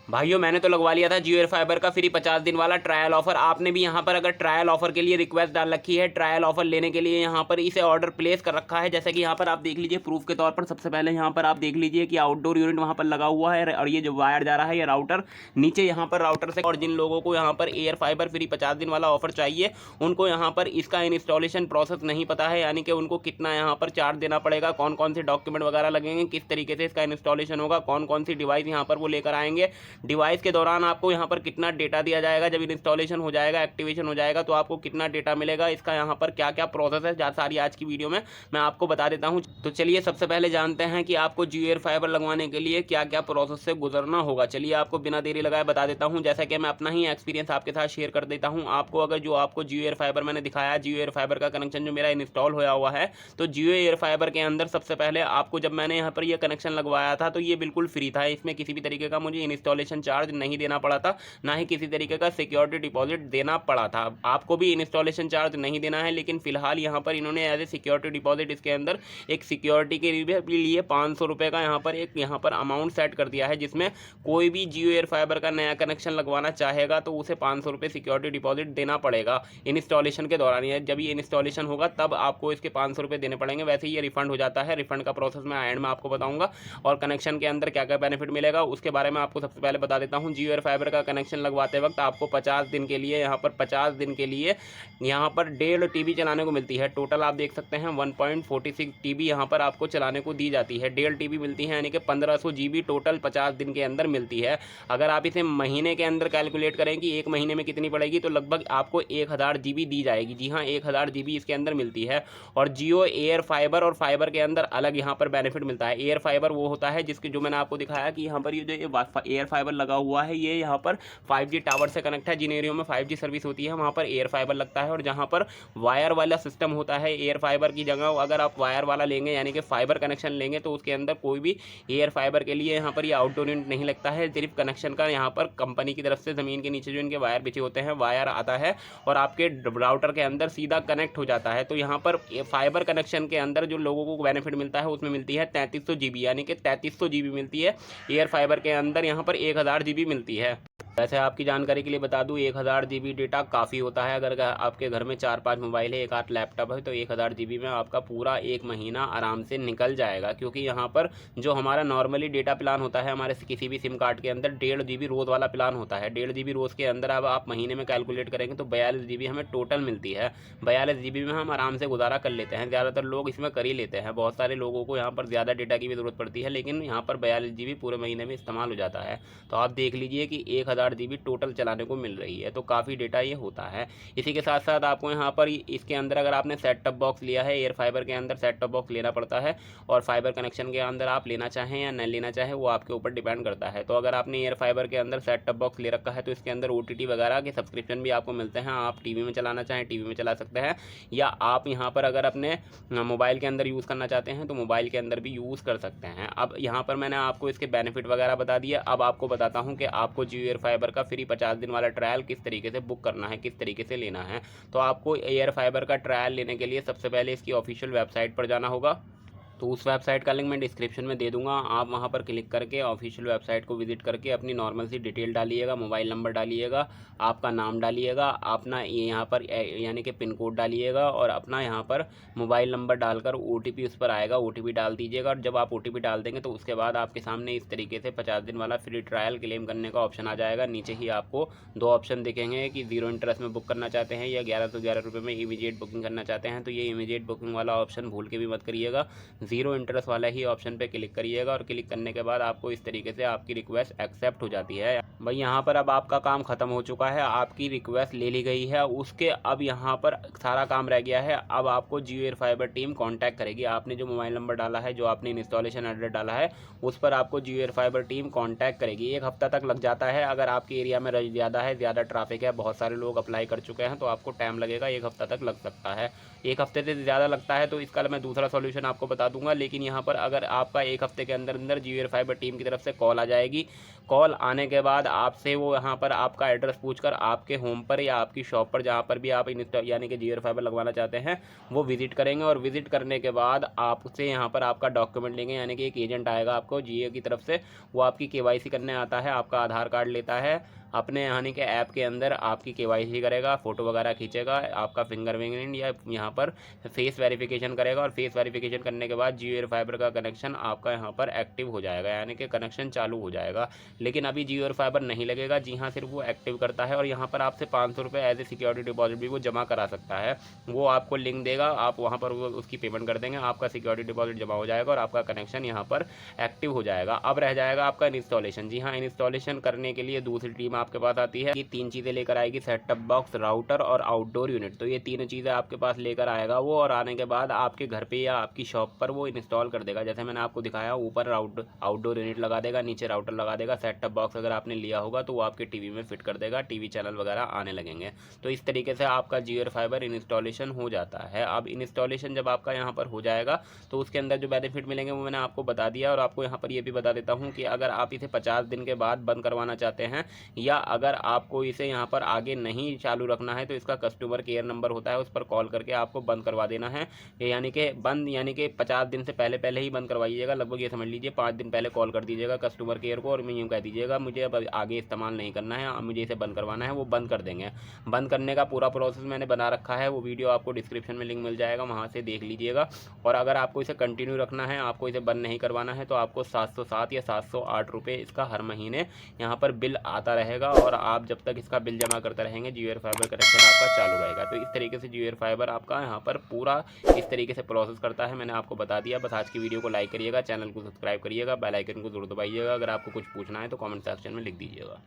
भाइयों मैंने तो लगवा लिया था जियो एयर फाइबर का फ्री 50 दिन वाला ट्रायल ऑफर। आपने भी यहाँ पर अगर ट्रायल ऑफर के लिए रिक्वेस्ट डाल रखी है, ट्रायल ऑफर लेने के लिए यहाँ पर इसे ऑर्डर प्लेस कर रखा है। जैसे कि यहाँ पर आप देख लीजिए प्रूफ के तौर पर, सबसे पहले यहाँ पर आप देख लीजिए कि आउटडोर यूनिट वहाँ पर लगा हुआ है और ये जो वायर जा रहा है ये राउटर नीचे यहाँ पर राउटर से। और जिन लोगों को यहाँ पर एयर फाइबर फ्री 50 दिन वाला ऑफर चाहिए उनको यहाँ पर इसका इंस्टॉलेशन प्रोसेस नहीं पता है, यानी कि उनको कितना यहाँ पर चार्ज देना पड़ेगा, कौन कौन से डॉक्यूमेंट वगैरह लगेंगे, किस तरीके से इसका इंस्टॉलेशन होगा, कौन कौन सी डिवाइस यहाँ पर वो लेकर आएंगे, डिवाइस के दौरान आपको यहाँ पर कितना डेटा दिया जाएगा, जब इंस्टॉलेशन हो जाएगा एक्टिवेशन हो जाएगा तो आपको कितना डेटा मिलेगा, इसका यहाँ पर क्या क्या प्रोसेस है सारी आज की वीडियो में मैं आपको बता देता हूँ। तो चलिए सबसे पहले जानते हैं कि आपको जियो एयर फाइबर लगवाने के लिए क्या क्या प्रोसेस से गुजरना होगा। चलिए आपको बिना देरी लगाए बता देता हूँ। जैसा कि मैं अपना ही एक्सपीरियंस आपके साथ शेयर कर देता हूँ। आपको अगर जो आपको जियो एयर फाइबर मैंने दिखाया, जियो एयर फाइबर का कनेक्शन जो मेरा इंस्टॉल होया हुआ है, तो जियो एयर फाइबर के अंदर सबसे पहले आपको जब मैंने यहाँ पर ये कनेक्शन लगवाया था तो ये बिल्कुल फ्री था। इसमें किसी भी तरीके का मुझे इंस्टॉलेशन चार्ज नहीं देना पड़ा था, ना ही किसी तरीके का सिक्योरिटी डिपॉजिट देना पड़ा था। आपको भी इंस्टॉलेशन चार्ज नहीं देना है, लेकिन फिलहाल यहाँ पर इन्होंने एज ए सिक्योरिटी डिपॉजिट इसके अंदर एक सिक्योरिटी के लिए 500 रुपये का यहाँ पर अमाउंट सेट कर दिया है, जिसमें कोई भी जियो एयर फाइबर का नया कनेक्शन लगवाना चाहेगा तो उसे 500 रुपये सिक्योरिटी डिपॉजिट देना पड़ेगा इंस्टॉलेशन के दौरान। जब ये इंस्टॉलेशन होगा तब आपको इसके 500 रुपये देने पड़ेंगे। वैसे ही ये रिफंड हो जाता है। रिफंड का प्रोसेस मैं एंड में आपको बताऊंगा। और कनेक्शन के अंदर क्या क्या बेनिफिट मिलेगा उसके बारे में आपको सबसे पहले बता देता हूँ। जियो एयर फाइबर का कनेक्शन लगवाते वक्त आपको 50 दिन के लिए यहाँ पर 1.5 TB चलाने को मिलती है। टोटल आप देख सकते हैं 1.46 TB यहाँ पर आपको चलाने को दी जाती है। 1.5 TB मिलती है, यानी कि 1500 GB टोटल 50 दिन के अंदर मिलती है। अगर आप इसे महीने के अंदर कैलकुलेट करें कि एक महीने में कितनी पड़ेगी तो लगभग आपको 1000 GB दी जाएगी। जी हाँ, 1000 GB इसके अंदर मिलती है। और जियो एयर फाइबर और फाइबर के अंदर अलग यहाँ पर बेनिफिट मिलता है। एयर फाइबर वो होता है जिसकी जो मैंने आपको दिखाया कि यहाँ पर ये जो एयर फाइबर लगा हुआ है ये यहाँ पर 5G टावर से कनेक्ट है। जिन एरियो में 5G सर्विस होती है वहाँ पर एयर फाइबर लगता है। और जहाँ पर वायर वाला सिस्टम होता है, एयर फाइबर की जगह अगर आप वायर वाला लेंगे यानी कि फाइबर कनेक्शन लेंगे तो उसके अंदर कोई भी एयर फाइबर के लिए यहाँ पर ये आउटडोर यूनिट नहीं लगता है। सिर्फ कनेक्शन का यहाँ पर कंपनी की तरफ से ज़मीन के नीचे जो इनके वायर बिछे होते हैं वायर आता है और आपके राउटर के अंदर सीधा कनेक्ट हो जाता है। तो यहाँ पर फाइबर कनेक्शन के अंदर जो लोगों को बेनिफिट मिलता है उसमें मिलती है 3300 GB, यानी कि 3300 GB मिलती है। एयर फाइबर के अंदर यहाँ पर 1000 GB मिलती है। वैसे आपकी जानकारी के लिए बता दूं 1000 GB डेटा काफ़ी होता है। अगर आपके घर में 4-5 मोबाइल है, एक आध लैपटॉप है, तो 1000 GB में आपका पूरा एक महीना आराम से निकल जाएगा। क्योंकि यहाँ पर जो हमारा नॉर्मली डेटा प्लान होता है हमारे किसी भी सिम कार्ड के अंदर 1.5 GB रोज़ वाला प्लान होता है। 1.5 GB रोज़ के अंदर अब आप महीने में कैलकुलेट करेंगे तो 42 GB हमें टोटल मिलती है। 42 GB में हम आराम से गुजारा कर लेते हैं। ज़्यादातर लोग इसमें कर ही लेते हैं। बहुत सारे लोगों को यहाँ पर ज़्यादा डेटा की भी ज़रूरत पड़ती है, लेकिन यहाँ पर 42 GB पूरे महीने में इस्तेमाल हो जाता है। तो आप देख लीजिए कि 1000 GB टोटल चलाने को मिल रही है, तो काफ़ी डेटा ये होता है। इसी के साथ साथ आपको यहाँ पर इसके अंदर अगर आपने सेट टॉप बॉक्स लिया है, एयर फाइबर के अंदर सेट टॉप बॉक्स लेना पड़ता है और फाइबर कनेक्शन के अंदर आप लेना चाहें या नहीं लेना चाहें वो आपके ऊपर डिपेंड करता है। तो अगर आपने एयर फाइबर के अंदर सेट टॉप बॉक्स ले रखा है तो इसके अंदर OTT वगैरह के सब्सक्रिप्शन भी आपको मिलते हैं। आप टीवी में चलाना चाहें टीवी में चला सकते हैं, या आप यहाँ पर अगर अपने मोबाइल के अंदर यूज़ करना चाहते हैं तो मोबाइल के अंदर भी यूज़ कर सकते हैं। अब यहाँ पर मैंने आपको इसके बेनिफिट वगैरह बता दिया। अब आपको बताता हूँ कि आपको जियो एयर फाइबर का फ्री 50 दिन वाला ट्रायल किस तरीके से बुक करना है, किस तरीके से लेना है। तो आपको एयर फाइबर का ट्रायल लेने के लिए सबसे पहले इसकी ऑफिशियल वेबसाइट पर जाना होगा। तो उस वेबसाइट का लिंक मैं डिस्क्रिप्शन में दे दूंगा। आप वहां पर क्लिक करके ऑफिशियल वेबसाइट को विजिट करके अपनी नॉर्मल सी डिटेल डालिएगा, मोबाइल नंबर डालिएगा, आपका नाम डालिएगा, अपना यहाँ पर यानी कि पिन कोड डालिएगा और अपना यहाँ पर मोबाइल नंबर डालकर OTP उस पर आएगा, OTP डाल दीजिएगा। और जब आप OTP डाल देंगे तो उसके बाद आपके सामने इस तरीके से 50 दिन वाला फ्री ट्रायल क्लेम करने का ऑप्शन आ जाएगा। नीचे ही आपको 2 ऑप्शन दिखेंगे कि 0 इंटरेस्ट में बुक करना चाहते हैं या 1111 रुपये में इमीडिएट बुकिंग करना चाहते हैं। तो ये इमीडिएट बुकिंग वाला ऑप्शन भूल के भी मत करिएगा, 0 इंटरेस्ट वाला ही ऑप्शन पे क्लिक करिएगा। और क्लिक करने के बाद आपको इस तरीके से आपकी रिक्वेस्ट एक्सेप्ट हो जाती है। भाई यहाँ पर अब आपका काम खत्म हो चुका है, आपकी रिक्वेस्ट ले ली गई है। उसके अब यहाँ पर सारा काम रह गया है। अब आपको जियो एयर फाइबर टीम कांटेक्ट करेगी। आपने जो मोबाइल नंबर डाला है, जो आपने इंस्टॉलेशन एड्रेस डाला है, उस पर आपको जियो एयर फाइबर टीम कांटेक्ट करेगी। 1 हफ्ता तक लग जाता है। अगर आपके एरिया में रश ज़्यादा है, ज़्यादा ट्रैफिक है, बहुत सारे लोग अप्लाई कर चुके हैं, तो आपको टाइम लगेगा, 1 हफ्ता तक लग सकता है। 1 हफ्ते से ज़्यादा लगता है तो इसका मैं दूसरा सॉल्यूशन आपको बता दूँ। दूंगा। लेकिन यहाँ पर अगर आपका 1 हफ्ते के अंदर अंदर जियो एयर फाइबर टीम की तरफ से कॉल आ जाएगी। कॉल आने के बाद आपसे वो यहाँ पर आपका एड्रेस पूछकर आपके होम पर या आपकी शॉप पर जहाँ पर भी आप यानी कि जियो एयर फाइबर लगवाना चाहते हैं वो विजिट करेंगे। और विजिट करने के बाद आपसे यहाँ पर आपका डॉक्यूमेंट लेंगे, यानी कि एक एजेंट आएगा आपको जियो की तरफ से, वो आपकी केवाईसी करने आता है, आपका आधार कार्ड लेता है, अपने यानी कि ऐप के अंदर आपकी केवाईसी करेगा, फ़ोटो वगैरह खींचेगा, आपका फिंगरप्रिंट या यहाँ पर फेस वेरिफिकेशन करेगा। और फेस वेरिफिकेशन करने के बाद जियो एयर फाइबर का कनेक्शन आपका यहाँ पर एक्टिव हो जाएगा, यानी कि कनेक्शन चालू हो जाएगा। लेकिन अभी जियो एयर फाइबर नहीं लगेगा। जी हाँ, सिर्फ वो एक्टिव करता है और यहाँ पर आपसे 500 रुपये एज ए सिक्योरिटी डिपॉजिट भी वो जमा करा सकता है। वो आपको लिंक देगा, आप वहाँ पर वो उसकी पेमेंट कर देंगे, आपका सिक्योरिटी डिपॉजिट जमा हो जाएगा और आपका कनेक्शन यहाँ पर एक्टिव हो जाएगा। अब रह जाएगा आपका इंस्टॉलेशन। जी हाँ, इंस्टॉलेशन करने के लिए दूसरी टीम आपके पास आती है। ये 3 चीज़ें लेकर आएगी, सेट टॉप बॉक्स, राउटर और आउटडोर यूनिट। तो ये तीनों चीज़ें आपके पास लेकर आएगा वो, और आने के बाद आपके घर पे या आपकी शॉप पर वो इंस्टॉल कर देगा। जैसे मैंने आपको दिखाया, ऊपर आउटडोर यूनिट लगा देगा, नीचे राउटर लगा देगा। सेट टॉप बॉक्स अगर आपने लिया होगा तो वो आपके टीवी में फिट कर देगा, टीवी चैनल वगैरह आने लगेंगे। तो इस तरीके से आपका जियो एयर फाइबर इंस्टॉलेशन हो जाता है। अब इंस्टॉलेशन जब आपका यहाँ पर हो जाएगा तो उसके अंदर जो बेनिफिट मिलेंगे वो मैंने आपको बता दिया। और आपको यहाँ पर ये भी बता देता हूँ कि अगर आप इसे 50 दिन के बाद बंद करवाना चाहते हैं या अगर आपको इसे यहाँ पर आगे नहीं चालू रखना है तो इसका कस्टमर केयर नंबर होता है, उस पर कॉल करके आपको बंद करवा देना है। यानी कि 50 दिन से पहले पहले ही बंद करवाइएगा। लगभग ये समझ लीजिए 5 दिन पहले कॉल कर दीजिएगा कस्टमर केयर को और मैं यूँ कह दीजिएगा मुझे अब आगे इस्तेमाल नहीं करना है, मुझे इसे बंद करवाना है। वो बंद कर देंगे। बंद करने का पूरा प्रोसेस मैंने बना रखा है, वो वीडियो आपको डिस्क्रिप्शन में लिंक मिल जाएगा, वहाँ से देख लीजिएगा। और अगर आपको इसे कंटिन्यू रखना है, आपको इसे बंद नहीं करवाना है, तो आपको 707 या 708 रुपये इसका हर महीने यहाँ पर बिल आता रहेगा। और आप जब तक इसका बिल जमा करते रहेंगे जियो एयर फाइबर कनेक्शन आपका चालू रहेगा। तो इस तरीके से जियो एयर फाइबर आपका यहाँ पर पूरा इस तरीके से प्रोसेस करता है, मैंने आपको बता दिया। बस आज की वीडियो को लाइक करिएगा, चैनल को सब्सक्राइब करिएगा, बेल आइकन को जरूर दबाइएगा। अगर आपको कुछ पूछना है तो कमेंट सेक्शन में लिख दीजिएगा।